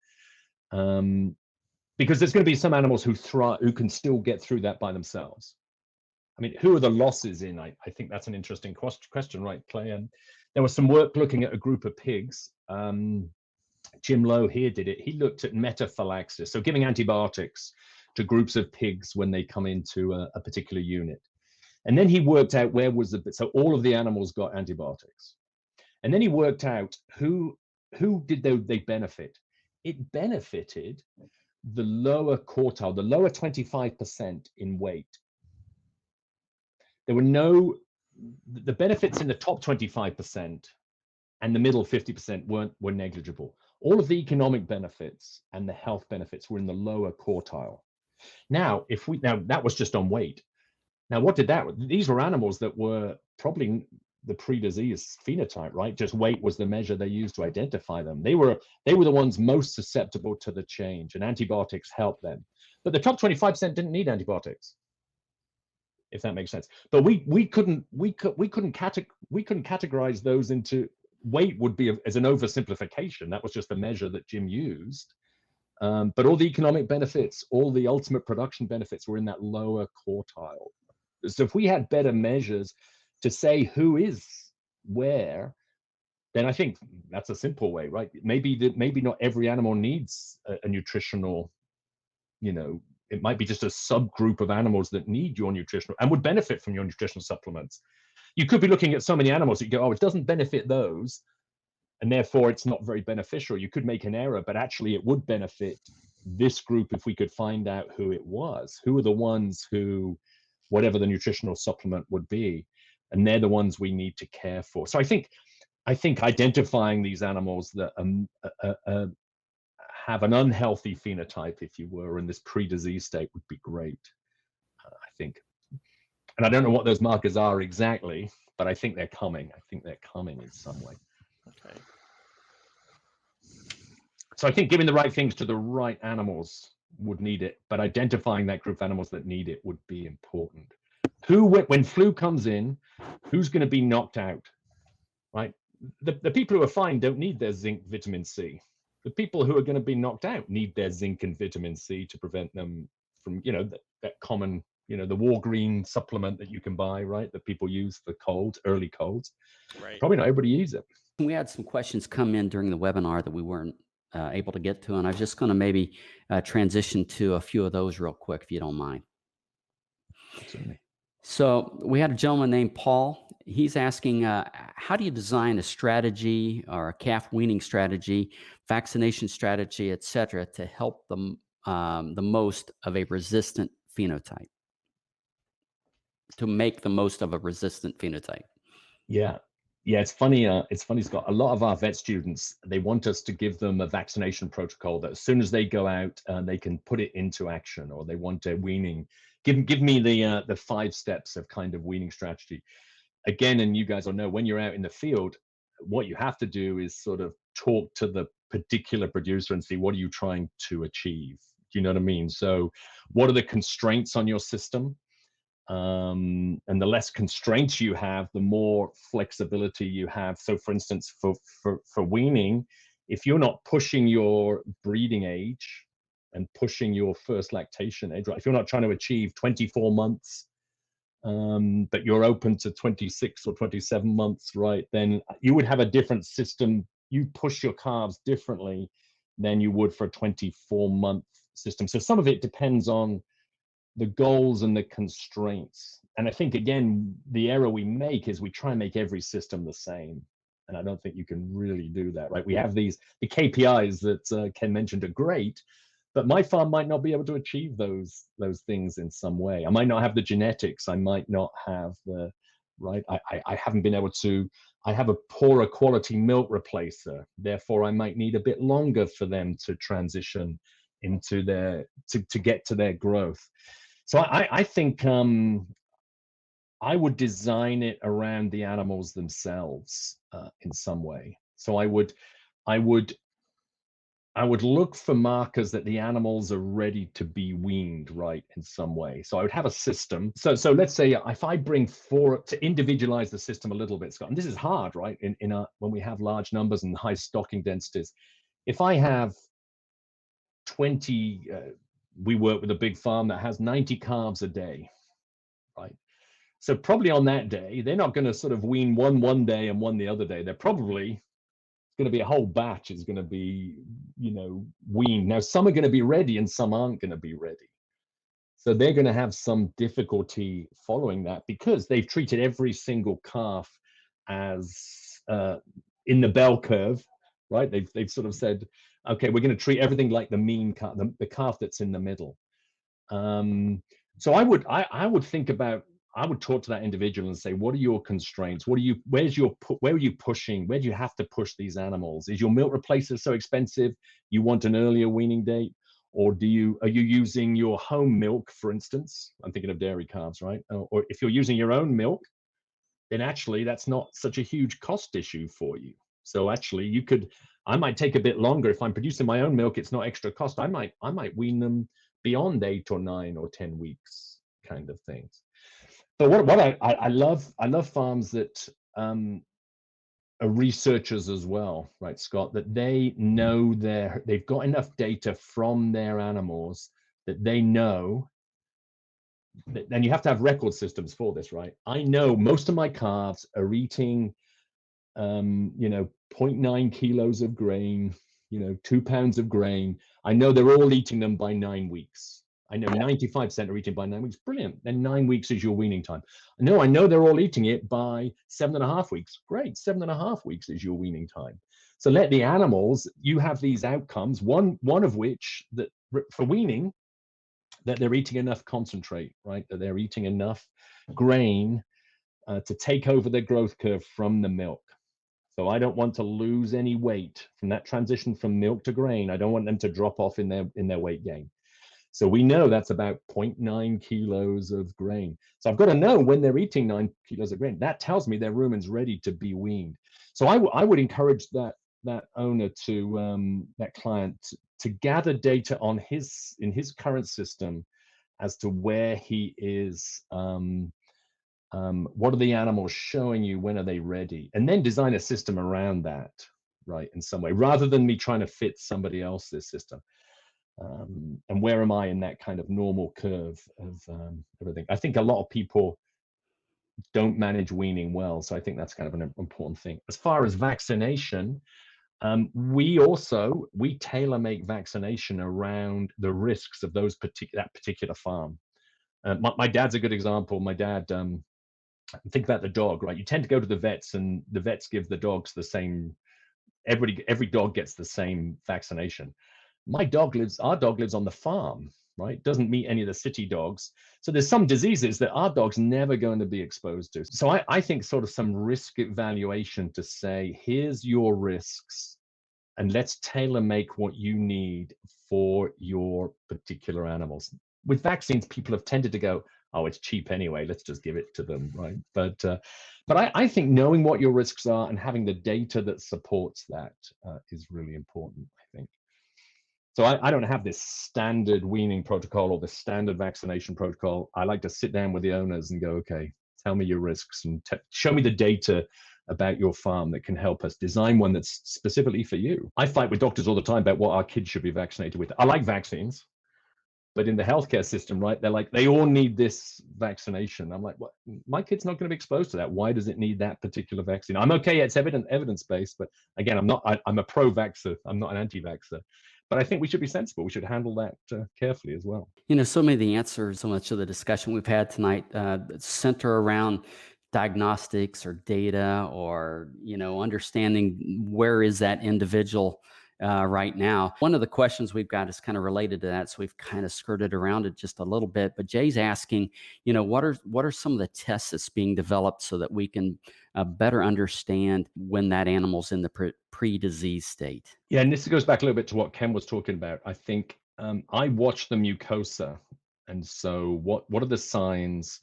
Because there's going to be some animals who can still get through that by themselves. I mean, who are the losses in? I think that's an interesting question, right, Clay? And there was some work looking at a group of pigs. Jim Lowe here did it. He looked at metaphylaxis, so giving antibiotics to groups of pigs when they come into a particular unit. And then he worked out where was so all of the animals got antibiotics. And then he worked out who did they benefit. It benefited the lower quartile, the lower 25% in weight. There were the benefits in the top 25% and the middle 50% were negligible. All of the economic benefits and the health benefits were in the lower quartile. Now, that was just on weight. Now, what did that? These were animals that were probably the pre-disease phenotype, right? Just weight was the measure they used to identify them. They were the ones most susceptible to the change, and antibiotics helped them. But the top 25% didn't need antibiotics, if that makes sense. But we couldn't categorize those into weight. Would be as an oversimplification. That was just a measure that Jim used. But all the economic benefits, all the ultimate production benefits were in that lower quartile. So if we had better measures to say who is where, then I think that's a simple way, right? Maybe not every animal needs a nutritional, it might be just a subgroup of animals that need your nutritional and would benefit from your nutritional supplements. You could be looking at so many animals that you go, oh, it doesn't benefit those, and therefore it's not very beneficial. You could make an error, but actually it would benefit this group if we could find out who it was. Who are the ones who, whatever the nutritional supplement would be, and they're the ones we need to care for. So I think I think identifying these animals that have an unhealthy phenotype, if you were, in this pre-disease state would be great, I think. And I don't know what those markers are exactly, but I think they're coming. I think they're coming in some way. Okay. So I think giving the right things to the right animals would need it, but identifying that group of animals that need it would be important. When flu comes in, who's going to be knocked out, right? The people who are fine don't need their zinc, vitamin C. The people who are going to be knocked out need their zinc and vitamin C to prevent them from, that common, the Walgreen supplement that you can buy, right? That people use for early colds. Right. Probably not everybody uses it. We had some questions come in during the webinar that we weren't able to get to, and I'm just going to maybe transition to a few of those real quick, if you don't mind. Absolutely. So we had a gentleman named Paul. He's asking, how do you design a strategy or a calf weaning strategy, vaccination strategy, et cetera, to help them the most of a resistant phenotype, to make the most of a resistant phenotype? Yeah. It's funny, Scott. A lot of our vet students, they want us to give them a vaccination protocol that as soon as they go out, they can put it into action, or they want a weaning. Give me the 5 steps of kind of weaning strategy. Again, and you guys will know, when you're out in the field, what you have to do is sort of talk to the particular producer and see, what are you trying to achieve? Do you know what I mean? So what are the constraints on your system? And the less constraints you have, the more flexibility you have. So for instance, for weaning, if you're not pushing your breeding age and pushing your first lactation age, right? If you're not trying to achieve 24 months, but you're open to 26 or 27 months, right? Then you would have a different system. You push your calves differently than you would for a 24-month system. So some of it depends on the goals and the constraints. And I think, again, the error we make is we try and make every system the same. And I don't think you can really do that, right? We have the KPIs that Ken mentioned are great, but my farm might not be able to achieve those things in some way. I might not have the genetics. I might not have the, right? I haven't been able to, I have a poorer quality milk replacer. Therefore, I might need a bit longer for them to transition into to get to their growth. So I think I would design it around the animals themselves in some way. So I would look for markers that the animals are ready to be weaned, right, in some way. So I would have a system. So let's say if I bring 4 to individualize the system a little bit, Scott, and this is hard, right, when we have large numbers and high stocking densities. If I have 20, we work with a big farm that has 90 calves a day, right? So probably on that day, they're not going to sort of wean one day and one the other day. They're probably going to be a whole batch is going to be, weaned. Now, some are going to be ready and some aren't going to be ready. So they're going to have some difficulty following that because they've treated every single calf as in the bell curve, right? They've sort of said, okay, we're going to treat everything like the mean calf, the calf that's in the middle. So I would think about, I would talk to that individual and say, what are your constraints? Where are you pushing? Where do you have to push these animals? Is your milk replacer so expensive you want an earlier weaning date? Or are you using your home milk, for instance? I'm thinking of dairy calves, right? Or if you're using your own milk, then actually that's not such a huge cost issue for you. So actually I might take a bit longer. If I'm producing my own milk, it's not extra cost. I might wean them beyond 8 or 9 or 10 weeks kind of things. So what I love farms that are researchers as well, right, Scott, that they know they've got enough data from their animals that they know. Then you have to have record systems for this, right? I know most of my calves are eating 0.9 kilos of grain, 2 pounds of grain. I know they're all eating them by 9 weeks. I know 95% are eating by 9 weeks. Brilliant. Then 9 weeks is your weaning time. I know they're all eating it by 7.5 weeks. Great. 7.5 weeks is your weaning time. So let the animals, you have these outcomes, one of which that for weaning, that they're eating enough concentrate, right? That they're eating enough grain to take over the growth curve from the milk. So I don't want to lose any weight from that transition from milk to grain. I don't want them to drop off in their weight gain. So we know that's about 0.9 kilos of grain. So I've got to know when they're eating 9 kilos of grain. That tells me their rumen's ready to be weaned. So I would encourage that owner to that client to gather data on in his current system as to where he is. What are the animals showing you? When are they ready? And then design a system around that, right? In some way, rather than me trying to fit somebody else's system. And where am I in that kind of normal curve of everything? I think a lot of people don't manage weaning well, so I think that's kind of an important thing. As far as vaccination, we tailor make vaccination around the risks of that particular farm. My dad's a good example. My dad, think about the dog, right? You tend to go to the vets, and the vets give the dogs the same. Every dog gets the same vaccination. Our dog lives on the farm, right? Doesn't meet any of the city dogs. So there's some diseases that our dog's never going to be exposed to. So I think sort of some risk evaluation to say, here's your risks, and let's tailor make what you need for your particular animals. With vaccines, people have tended to go, oh, it's cheap anyway, let's just give it to them, right? But I think knowing what your risks are and having the data that supports that is really important, I think. So I don't have this standard weaning protocol or the standard vaccination protocol. I like to sit down with the owners and go, okay, tell me your risks and show me the data about your farm that can help us design one that's specifically for you. I fight with doctors all the time about what our kids should be vaccinated with. I like vaccines, but in the healthcare system, right, they're like, they all need this vaccination. I'm like, what? My kid's not going to be exposed to that. Why does it need that particular vaccine? I'm okay, it's evidence-based, but again, I'm a pro-vaxxer. I'm not an anti-vaxxer. But I think we should be sensible. We should handle that carefully as well. So many of the answers, so much of the discussion we've had tonight center around diagnostics or data or, understanding where is that individual right now. One of the questions we've got is kind of related to that. So we've kind of skirted around it just a little bit, but Jay's asking, what are some of the tests that's being developed so that we can better understand when that animal's in the pre-disease state? Yeah, and this goes back a little bit to what Ken was talking about. I think I watch the mucosa. And so what are the signs?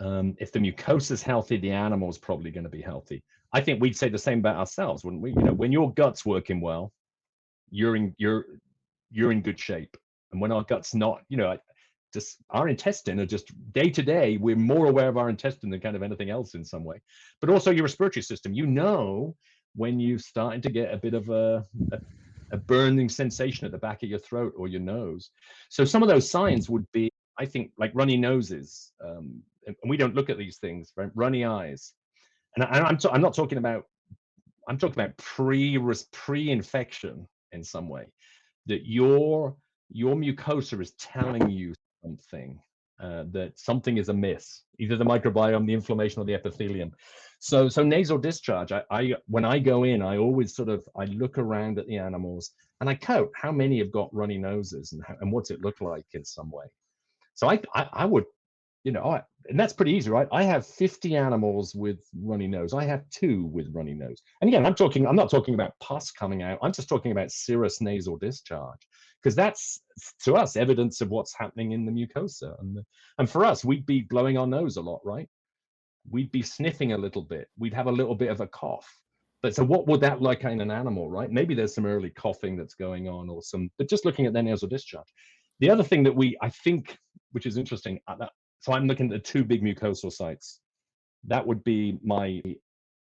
If the mucosa is healthy, the animal's probably going to be healthy. I think we'd say the same about ourselves, wouldn't we? When your gut's working well, you're in good shape. And when our gut's not, just our intestine are just day to day, we're more aware of our intestine than kind of anything else in some way. But also your respiratory system, when you're starting to get a bit of a burning sensation at the back of your throat or your nose. So some of those signs would be, I think, like runny noses, and we don't look at these things, right? Runny eyes, and I'm talking about pre-infection in some way, that your mucosa is telling you something, that something is amiss, either the microbiome, the inflammation, or the epithelium. So nasal discharge. When I go in, I always I look around at the animals and I count how many have got runny noses and what's it look like in some way. So I would, and that's pretty easy, right? I have 50 animals with runny nose. I have 2 with runny nose. And again, I'm not talking about pus coming out. I'm just talking about serous nasal discharge, because that's, to us, evidence of what's happening in the mucosa. And for us, we'd be blowing our nose a lot, right? We'd be sniffing a little bit. We'd have a little bit of a cough. But so what would that look like in an animal, right? Maybe there's some early coughing that's going on but just looking at their nasal discharge. The other thing that I think, which is interesting, so I'm looking at the 2 big mucosal sites. That would be my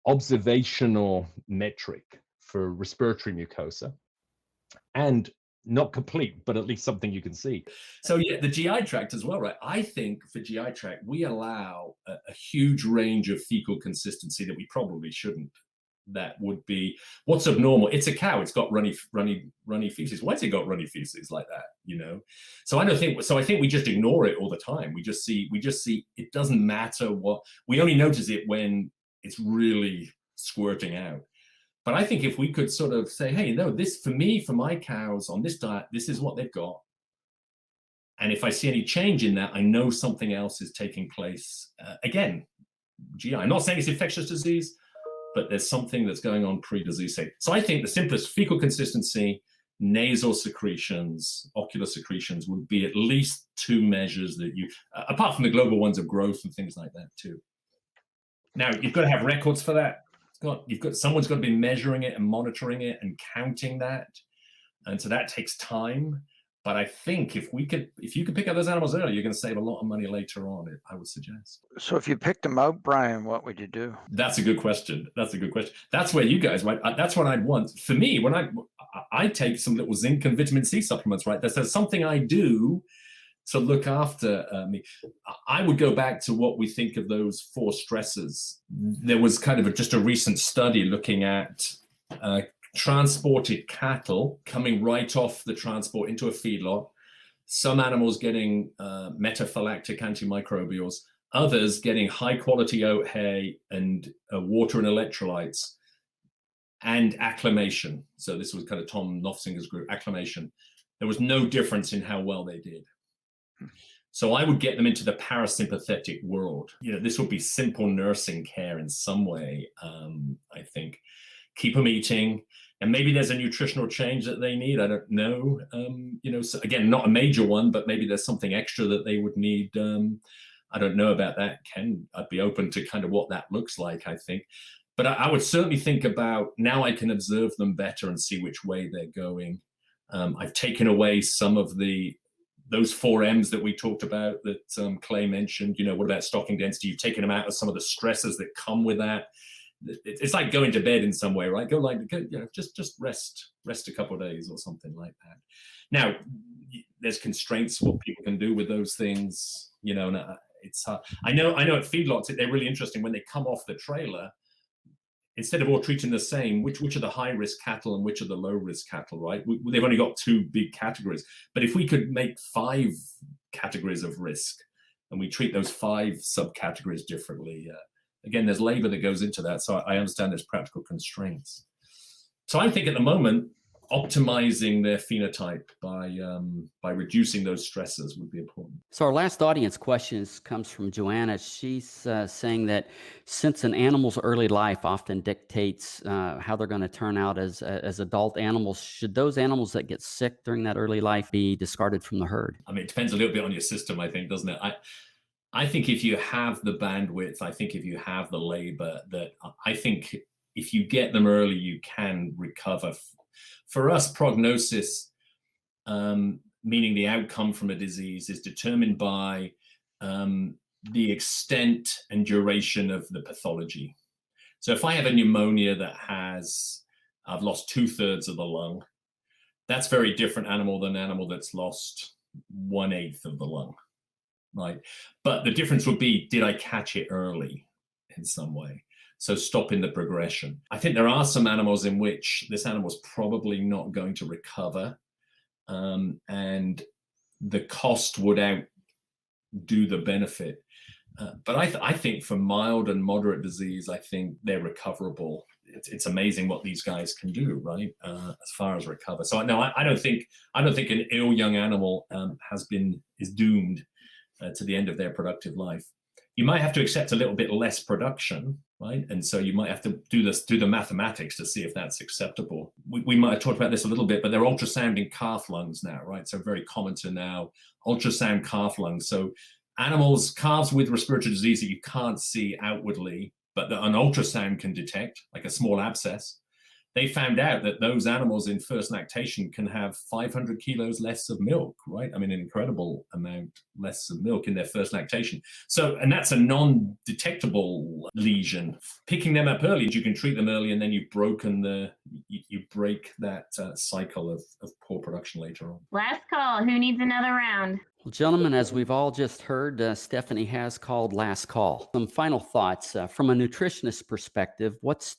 observational metric for respiratory mucosa, and not complete, but at least something you can see. So yeah, the GI tract as well, right? I think for GI tract, we allow a huge range of fecal consistency that we probably shouldn't. That would be what's abnormal. It's a cow. It's got runny feces. Why's it got runny feces like that? So I think we just ignore it all the time. We just see it doesn't matter what. We only notice it when it's really squirting out. But I think if we could sort of say, hey, no, this for my cows on this diet, this is what they've got. And if I see any change in that, I know something else is taking place. Again, GI. I'm not saying it's infectious disease, but there's something that's going on pre-disease state. So I think the simplest, fecal consistency, nasal secretions, ocular secretions would be at least 2 measures that you, apart from the global ones of growth and things like that too. Now, you've got to have records for that. Someone's got to be measuring it and monitoring it and counting that. And so that takes time. But I think if you could pick up those animals early, you're going to save a lot of money later on, I would suggest. So if you picked them out, Brian, what would you do? That's a good question. That's where you guys, right? That's what I'd want. For me, when I take some little zinc and vitamin C supplements, right? There's something I do to look after me. I would go back to what we think of those 4 stressors. There was kind of just a recent study looking at transported cattle coming right off the transport into a feedlot. Some animals getting metaphylactic antimicrobials, others getting high quality oat hay and water and electrolytes and acclimation. So this was kind of Tom Nofsinger's group, acclimation. There was no difference in how well they did. So I would get them into the parasympathetic world. This would be simple nursing care in some way, I think. Keep them eating, and maybe there's a nutritional change that they need. I don't know. So again, not a major one, but maybe there's something extra that they would need. I don't know about that, Ken. I'd be open to kind of what that looks like, I think. But I would certainly think about, now I can observe them better and see which way they're going. I've taken away some of those 4 M's that we talked about that Clay mentioned. What about stocking density? You've taken them out of some of the stressors that come with that. It's like going to bed in some way, right? Just rest a couple of days or something like that. Now, there's constraints what people can do with those things, and it's hard. I know at feedlots, they're really interesting when they come off the trailer. Instead of all treating the same, which are the high-risk cattle and which are the low-risk cattle, right? They've only got 2 big categories. But if we could make 5 categories of risk and we treat those 5 subcategories differently, again, there's labor that goes into that. So I understand there's practical constraints. So I think at the moment, optimizing their phenotype by reducing those stressors would be important. So our last audience question comes from Joanna. She's saying that since an animal's early life often dictates how they're going to turn out as adult animals, should those animals that get sick during that early life be discarded from the herd? I mean, it depends a little bit on your system, I think, doesn't it? I think if you have the bandwidth, I think if you have the labor, that I think if you get them early, you can recover. For us, prognosis, meaning the outcome from a disease, is determined by the extent and duration of the pathology. So if I have a pneumonia that I've lost 2/3 of the lung, that's very different animal than an animal that's lost 1/8 of the lung, right? But the difference would be, did I catch it early in some way? So stopping the progression. I think there are some animals in which this animal's probably not going to recover, and the cost would outdo the benefit. But I think for mild and moderate disease, I think they're recoverable. It's amazing what these guys can do, right? As far as recover. So no, I don't think an ill young animal is doomed to the end of their productive life. You might have to accept a little bit less production, right? And so you might have to do the mathematics to see if that's acceptable. We might have talked about this a little bit, but they're ultrasounding calf lungs now, right? So very common to now ultrasound calf lungs. So calves with respiratory disease that you can't see outwardly, but that an ultrasound can detect, like a small abscess. They found out that those animals in first lactation can have 500 kilos less of milk, right? I mean, an incredible amount less of milk in their first lactation. So, and that's a non-detectable lesion. Picking them up early, you can treat them early, and then you break that cycle of poor production later on. Last call. Who needs another round? Well, gentlemen, as we've all just heard, Stephanie has called last call. Some final thoughts from a nutritionist perspective. What's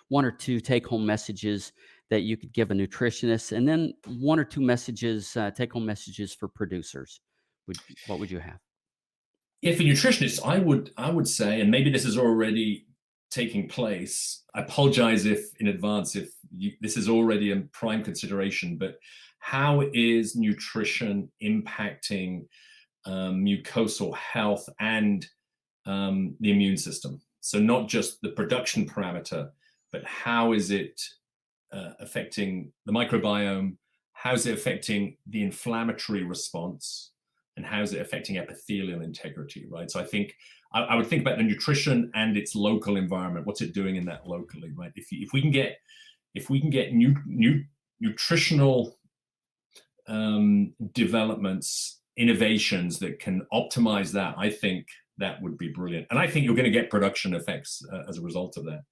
one or two take-home messages that you could give a nutritionist, and then 1 or 2 messages, take-home messages for producers? What would you have? If a nutritionist, I would say, and maybe this is already taking place. I apologize in advance if this is already a prime consideration, but how is nutrition impacting mucosal health and the immune system? So not just the production parameter, but how is it affecting the microbiome? How is it affecting the inflammatory response? And how is it affecting epithelial integrity, right? So I think I would think about the nutrition and its local environment. What's it doing in that locally, right? If we can get nutritional developments, innovations that can optimize that, I think that would be brilliant. And I think you're going to get production effects as a result of that.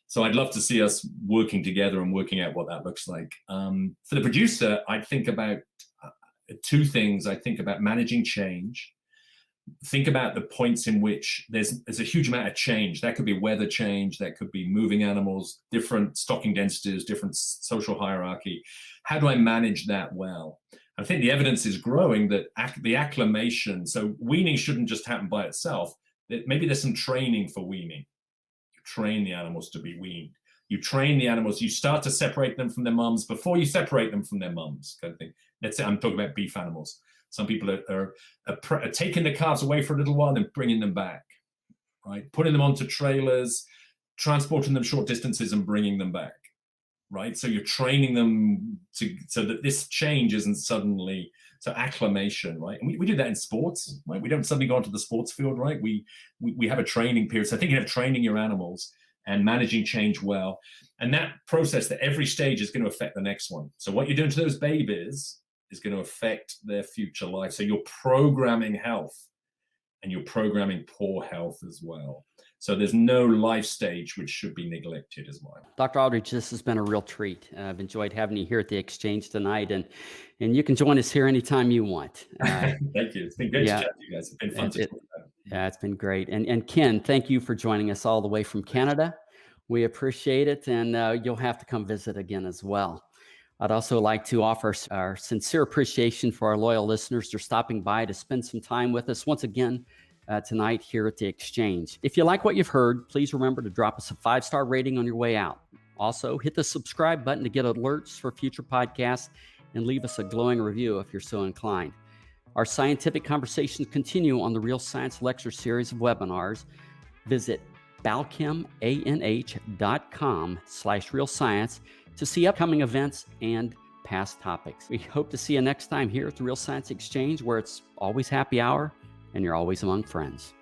So I'd love to see us working together and working out what that looks like. For the producer, I'd think about two things. I think about managing change. Think about the points in which there's a huge amount of change. That could be weather change, that could be moving animals, different stocking densities, different social hierarchy. How do I manage that well? I think the evidence is growing that the acclimation, so weaning shouldn't just happen by itself. Maybe there's some training for weaning. You train the animals to be weaned. You train the animals, you start to separate them from their mums before you separate them from their mums, kind of thing. Let's say I'm talking about beef animals. Some people are taking the calves away for a little while and bringing them back, right? Putting them onto trailers, transporting them short distances and bringing them back, right? So you're training them so that this change isn't suddenly, so acclimation, right? And we do that in sports, right? We don't suddenly go onto the sports field, right? We have a training period. So I think you have training your animals and managing change well. And that process, that every stage is going to affect the next one. So what you're doing to those babies is going to affect their future life. So you're programming health and you're programming poor health as well. So there's no life stage which should be neglected as well. Dr. Aldridge, this has been a real treat. I've enjoyed having you here at the Exchange tonight, and you can join us here anytime you want. Thank you. It's been great to chat to you guys. It's been fun to talk about. Yeah, it's been great. And Ken, thank you for joining us all the way from Canada. We appreciate it, and you'll have to come visit again as well. I'd also like to offer our sincere appreciation for our loyal listeners for stopping by to spend some time with us once again tonight here at the Exchange. If you like what you've heard, please remember to drop us a 5-star rating on your way out. Also, hit the subscribe button to get alerts for future podcasts and leave us a glowing review if you're so inclined. Our scientific conversations continue on the Real Science Lecture series of webinars. Visit balchemanh.com/realscience to see upcoming events and past topics. We hope to see you next time here at the Real Science Exchange, where it's always happy hour and you're always among friends.